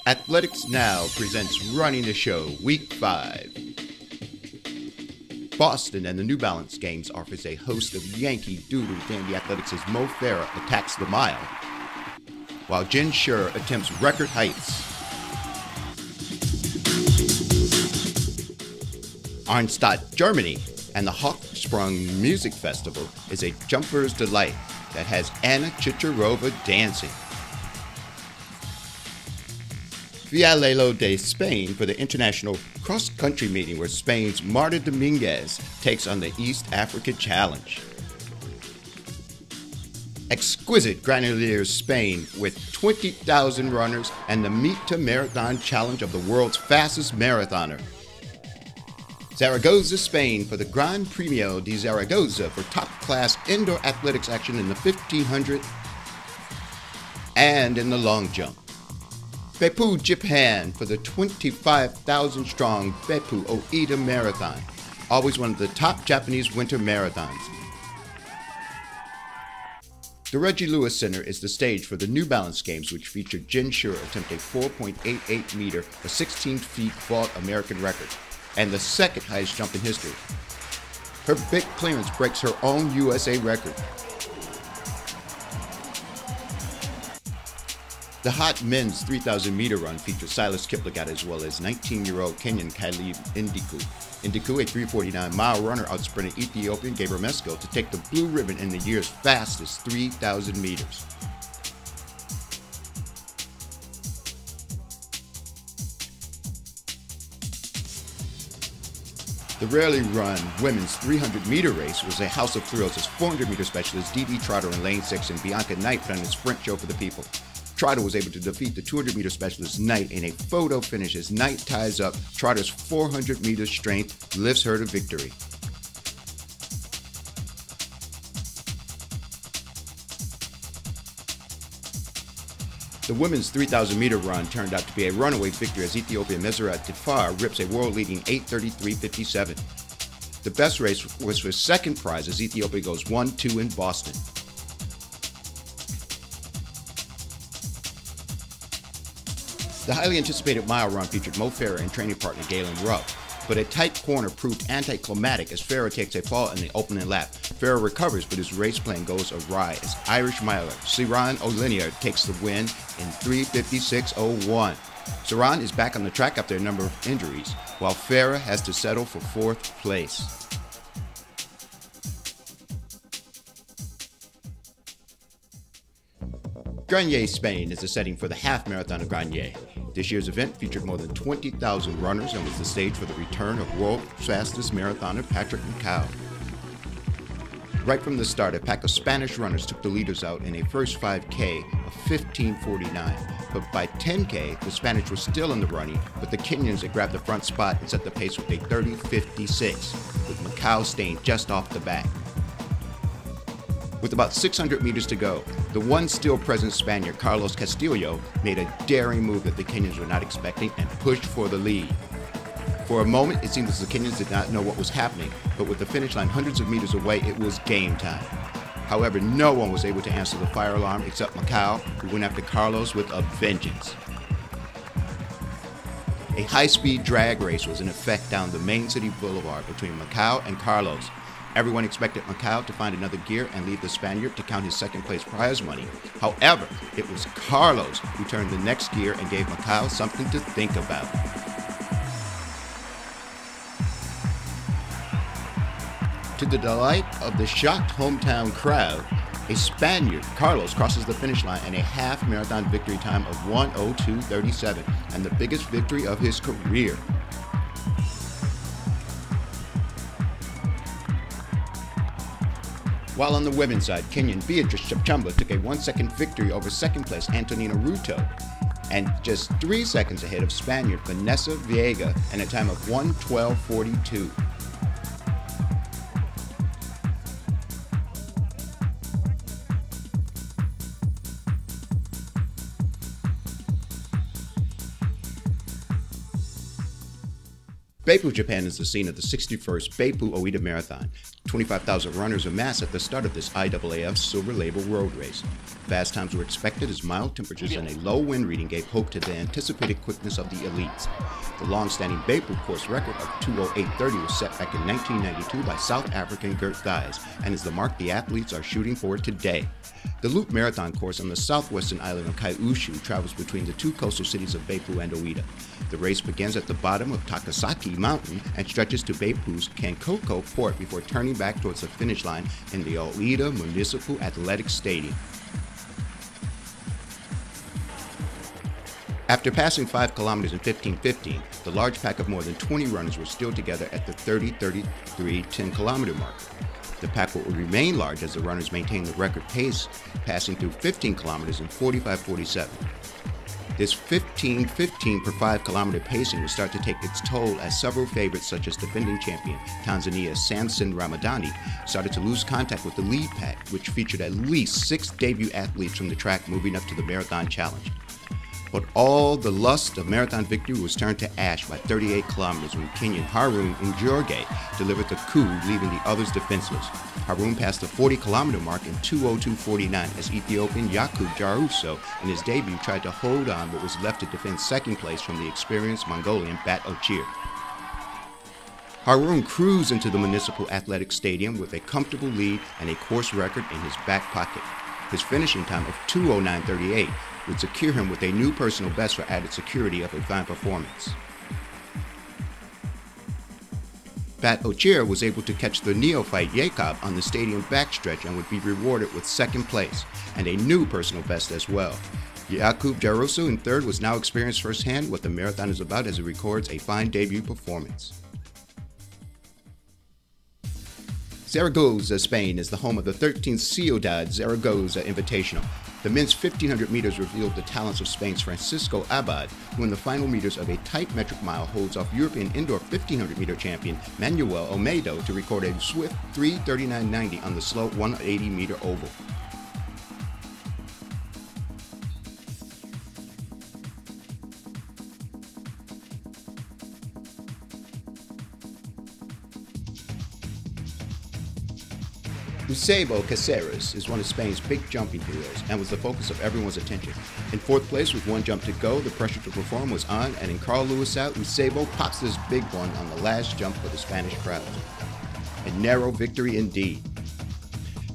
Athletics Now presents Running the Show, Week 5. Boston and the New Balance Games offers a host of Yankee Doodle Dandy athletics as Mo Farah attacks the mile, while Jen Schur attempts record heights. Arnstadt, Germany, and the Hochsprung Music Festival is a jumper's delight that has Anna Chicharova dancing. Vialelo de Spain for the international cross-country meeting where Spain's Marta Dominguez takes on the East Africa Challenge. Exquisite Granoliers Spain with 20,000 runners and the Meet to Marathon Challenge of the world's fastest marathoner. Zaragoza, Spain for the Gran Premio de Zaragoza for top-class indoor athletics action in the 1500 and in the long jump. Beppu, Japan for the 25,000-strong Beppu Oita Marathon, always one of the top Japanese winter marathons. The Reggie Lewis Center is the stage for the New Balance Games, which feature Jen Schur attempt a 4.88 meter or 16 feet vault American record, and the second highest jump in history. Her big clearance breaks her own USA record. The hot men's 3,000 meter run features Silas Kiplagat as well as 19-year-old Kenyan Caleb Ndiku. Ndiku, a 3:49-mile runner, outsprinted Ethiopian Gabriel Mesko to take the blue ribbon in the year's fastest 3,000 meters. The rarely run women's 300-meter race was a house of thrills as 400-meter specialist Dee Dee Trotter in lane 6 and Bianca Knight ran a sprint show for the people. Trotter was able to defeat the 200-meter specialist Knight in a photo finish as Knight ties up Trotter's 400-meter strength, lifts her to victory. The women's 3,000-meter run turned out to be a runaway victory as Ethiopian Meseret Tifar rips a world-leading 8:33.57. The best race was for second prize as Ethiopia goes 1-2 in Boston. The highly anticipated mile run featured Mo Farah and training partner Galen Rupp, but a tight corner proved anticlimactic as Farah takes a fall in the opening lap. Farah recovers, but his race plan goes awry as Irish miler Siran O'Linear takes the win in 3:56.01. Siran is back on the track after a number of injuries, while Farah has to settle for fourth place. Granollers, Spain is the setting for the half marathon of Granollers. This year's event featured more than 20,000 runners and was the stage for the return of world's fastest marathoner Patrick Macau. Right from the start, a pack of Spanish runners took the leaders out in a first 5K of 15:49. But by 10K, the Spanish were still in the running, but the Kenyans had grabbed the front spot and set the pace with a 30:56, with Macau staying just off the back. With about 600 meters to go, the one still present Spaniard, Carlos Castillo, made a daring move that the Kenyans were not expecting and pushed for the lead. For a moment, it seemed as the Kenyans did not know what was happening, but with the finish line hundreds of meters away, it was game time. However, no one was able to answer the fire alarm except Macau, who went after Carlos with a vengeance. A high-speed drag race was in effect down the main city boulevard between Macau and Carlos. Everyone expected Macau to find another gear and leave the Spaniard to count his second-place prize money. However, it was Carlos who turned the next gear and gave Macau something to think about. To the delight of the shocked hometown crowd, a Spaniard, Carlos, crosses the finish line in a half-marathon victory time of 1:02.37 and the biggest victory of his career. While on the women's side, Kenyan Beatrice Chepchumba took a 1-second victory over second place Antonina Ruto, and just 3 seconds ahead of Spaniard Vanessa Viega in a time of 1:12.42. Beipu, Japan is the scene of the 61st Beipu Oita Marathon. 25,000 runners amassed at the start of this IAAF Silver Label road race. Fast times were expected as mild temperatures and a low wind reading gave hope to the anticipated quickness of the elites. The long-standing Beipu course record of 2:08:30 was set back in 1992 by South African Gert Thijs and is the mark the athletes are shooting for today. The Loop Marathon course on the southwestern island of Kyushu travels between the two coastal cities of Beipu and Oita. The race begins at the bottom of Takasaki Mountain and stretches to Beipu's Kankoko port before turning back towards the finish line in the Oita Municipal Athletic Stadium. After passing 5 kilometers in 15:15, the large pack of more than 20 runners were still together at the 30:33 10-kilometer mark. The pack will remain large as the runners maintain the record pace, passing through 15 kilometers in 45:47. This 15:15 per 5-kilometer pacing will start to take its toll as several favorites such as defending champion Tanzania's Samson Ramadhani started to lose contact with the lead pack, which featured at least 6 debut athletes from the track moving up to the marathon challenge. But all the lust of marathon victory was turned to ash by 38 kilometers when Kenyan Harun Njoroge delivered the coup, leaving the others defenseless. Harun passed the 40-kilometer mark in 2:02:49 as Ethiopian Yakub Jaruso in his debut tried to hold on but was left to defend second place from the experienced Mongolian Bat Ochir. Harun cruised into the Municipal Athletic Stadium with a comfortable lead and a course record in his back pocket. His finishing time of 2:09:38 would secure him with a new personal best for added security of a fine performance. Bat Ochir was able to catch the neophyte Jakob on the stadium backstretch and would be rewarded with second place and a new personal best as well. Yakub Jaruso in third was now experienced firsthand what the marathon is about as he records a fine debut performance. Zaragoza, Spain is the home of the 13th Ciudad Zaragoza Invitational. The men's 1,500 meters revealed the talents of Spain's Francisco Abad, who in the final meters of a tight metric mile holds off European indoor 1,500 meter champion Manuel Olmedo to record a swift 3:39.90 on the slow 180 meter oval. Eusebio Caceres is one of Spain's big jumping heroes and was the focus of everyone's attention. In fourth place with one jump to go, the pressure to perform was on, and in Carl Lewis out, Eusebio pops this big one on the last jump for the Spanish crowd. A narrow victory indeed.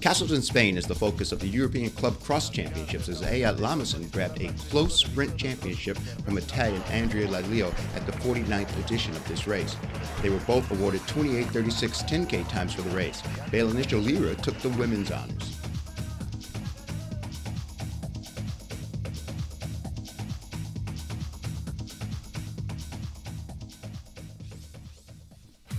Castles in Spain is the focus of the European Club Cross Championships as Ayat Lamison grabbed a close sprint championship from Italian Andrea Lalio at the 49th edition of this race. They were both awarded 28:36 10K times for the race. Bailanisha Lira took the women's honors.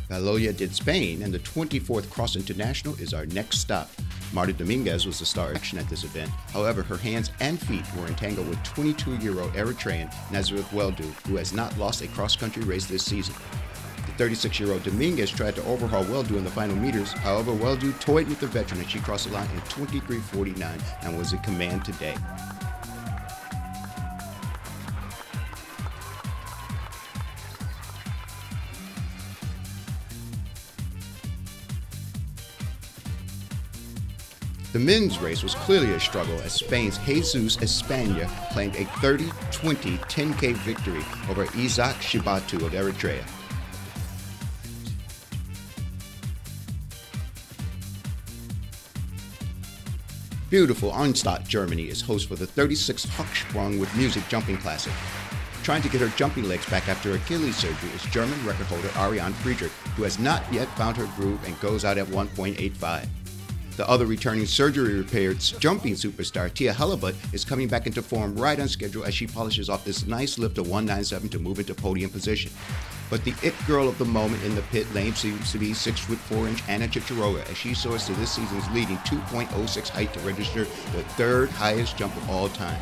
Valladolid, Spain, and the 24th Cross International is our next stop. Marta Dominguez was the star action at this event. However, her hands and feet were entangled with 22-year-old Eritrean Nazareth Weldu, who has not lost a cross-country race this season. The 36-year-old Dominguez tried to overhaul Weldu in the final meters. However, Weldu toyed with the veteran and she crossed the line in 23:49 and was in command today. The men's race was clearly a struggle as Spain's Jesus España claimed a 30-20 10K victory over Isaac Shibatu of Eritrea. Beautiful Arnstadt, Germany is host for the 36th Hochsprung with Music Jumping Classic. Trying to get her jumping legs back after Achilles surgery is German record holder Ariane Friedrich, who has not yet found her groove and goes out at 1.85. The other returning surgery-repaired jumping superstar, Tia Halibut, is coming back into form right on schedule as she polishes off this nice lift of 197 to move into podium position. But the it girl of the moment in the pit lane seems to be 6'4" Anna Chicharova as she soars to this season's leading 2.06 height to register the third highest jump of all time.